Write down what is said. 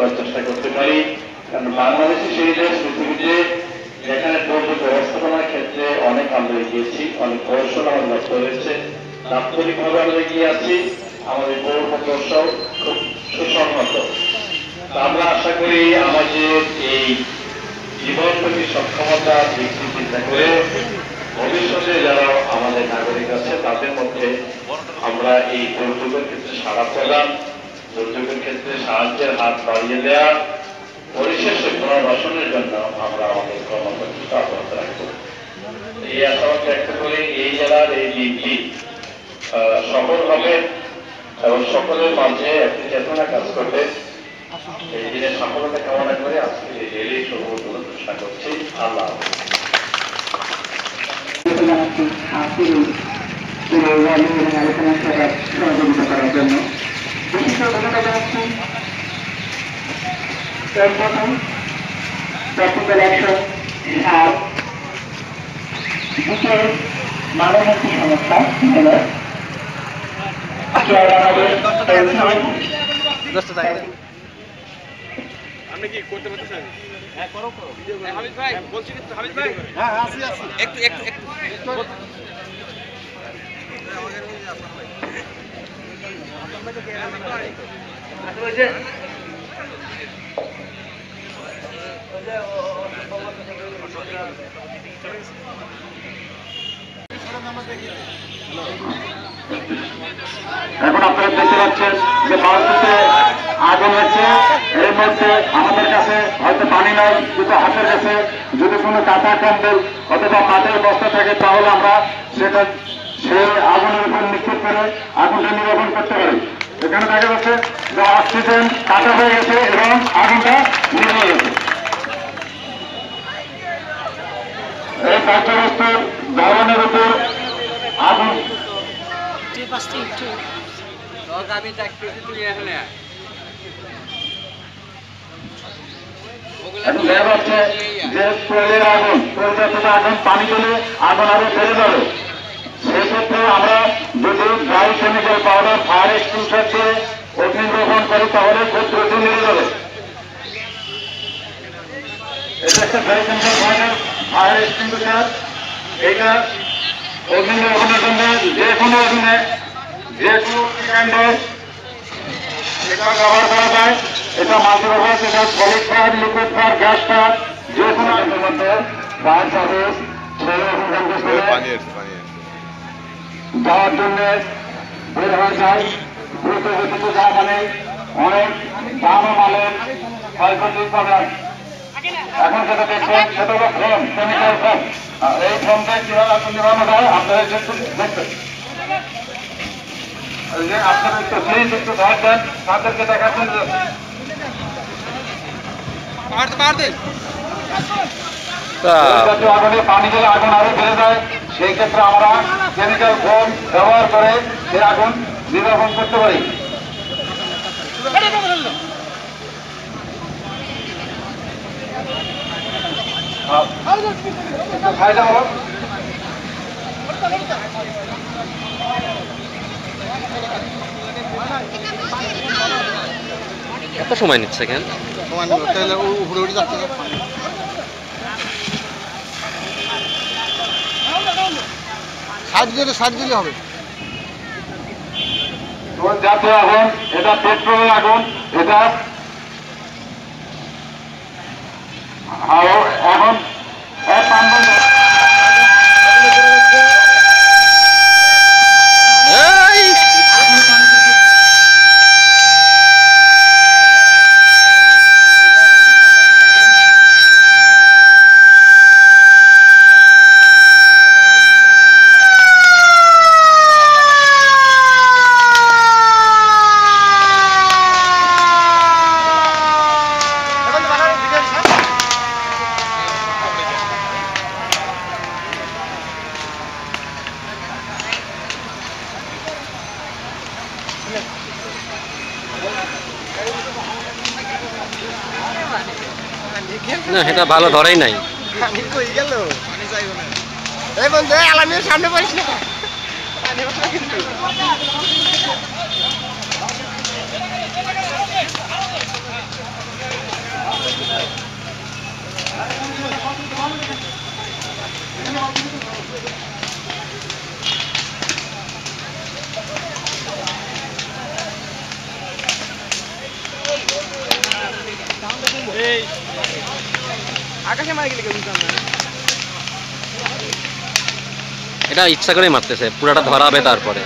করার চেষ্টা করতে পারি। কারণ বাংলাদেশে সেই দেশ পৃথিবীতে যেখানে দুর্যোগ ব্যবস্থাপনার ক্ষেত্রে অনেক আমরা এগিয়েছি, অনেক কৌশল আমাদের ব্যস্ত হয়েছে, দাপ্তরিকভাবে আমরা এগিয়ে আছি, আমাদের পৌর কৌশল খুব সুসংহত। আমরা আশা করি আমাদের এই জীবনব্যাপী সক্ষমতা দিকটি চিন্তা করে ভবিষ্যতে যারা আমাদের নাগরিক আছে তাদের মধ্যে আমরা এই দুর্যোগের ক্ষেত্রে সাড়া প্রদান, দুর্যোগের ক্ষেত্রে সাহায্যের হাত বাড়িয়ে দেওয়া, পরিশেষে পুনর্বাসনের জন্য আমরা আমাদের কর্মসূচিটা অব্যাহত রাখবো। এই আশাবাদ ব্যক্ত করে এই জেলার এই দিনটি সফল হবে এবং সকলের মাঝে একটি চেতনা কাজ করবে। এই দিনের সফলতা কামনা করে আজকে এই রেলি শুভ উদ্বোধন ঘোষণা করছি। আল্লাহ সহযোগিতা করার জন্য বিশিষ্ট ধন্যবাদ জানাচ্ছি প্রথম প্র্যাকটিক্যাল অ্যাকশন আর দ্বিতীয় মানবমুক্তি সংস্থা আপনি কি করতে পারতেছেন? হ্যাঁ করো করো। হামিদ ভাই বলছি কিন্তু হামিদ ভাই হ্যাঁ আসি আসি একটু একটু একটু আমাদের ওই আপনার ভাই আপনাদের কে হামিদ ভাই আসলে ওই যে এখন আপনারা দেখতে পাচ্ছেন যে বাড়িতে আগুন হচ্ছে। এর মধ্যে আমাদের কাছে হয়তো পানি নয়, কিন্তু হাতের কাছে যদি কোনো কাঁথা কম্বল অথবা পাটের বস্তা থাকে তাহলে আমরা সেটা সেই আগুনের উপর নিক্ষেপ করে আগুনটা নির্বাপন করতে পারি। এখানে দেখা যাচ্ছে যে অক্সিজেন কাটা হয়ে গেছে এবং আগুনটা নিভে গেছে। এই কার্যবস্তুর ধরনের উপর আগুন যে তেলের আগুন আগুন পানি দিলে আগুন আরো বেড়ে যাবে। সেক্ষেত্রে আমরা যদি dry chemical powder fire extinguisher দিয়ে অগ্নি নির্বাপন করি তাহলে খুব দ্রুত নিভে যাবে। এটা একটা dry chemical powder fire extinguisher. এটা অগ্নি নির্বাপনের জন্য যে কোনো অগ্নে যে কোনো কাণ্ডে এটা ব্যবহার করা যায়। এটা মাল্টিপারপাস, এটা solid fire, liquid fire, gas fire, যে কোনো মধ্যে ফায়ার সার্ভিস যাওয়ার জন্য বের হয়ে যায়। দ্রুত গতিতে যাওয়া মানে অনেক দামও মালের ক্ষয়ক্ষতি পাবেন। এখন যেটা দেখছেন সেটা হলো ফ্রেম, কেমিক্যাল ফ্রেম। এই ফ্রেমটা কিভাবে আগুন নিভানো যায় আপনারা দেখবেন। আপনারা একটু প্লিজ একটু ধর দেন, তাদেরকে দেখাচ্ছেন যে আগুনে পানি দিলে আগুন আরো বেড়ে যায়। সেই ক্ষেত্রে আমরা কেমিক্যাল ফোম ব্যবহার করে সেই আগুন নির্বাপন করতে পারি। ফায়দা হলো কত সময় নিচ্ছে কেন? ষাট দিলে হবে। জাতীয় আগুন, এটা পেট্রোলের আগুন। এটা এখন না এটা ভালো ধরেই নাই। পানি কই গেল? পানি যাইব না। এই বন্ধু আলামির সামনে পড়িস না। পানি ওঠা কিন্তু। এই আকাশে মারা গেলে কেউ বুঝতাম না। এটা ইচ্ছা করে মারতেছে, পুরাটা ধরাবে তারপরে।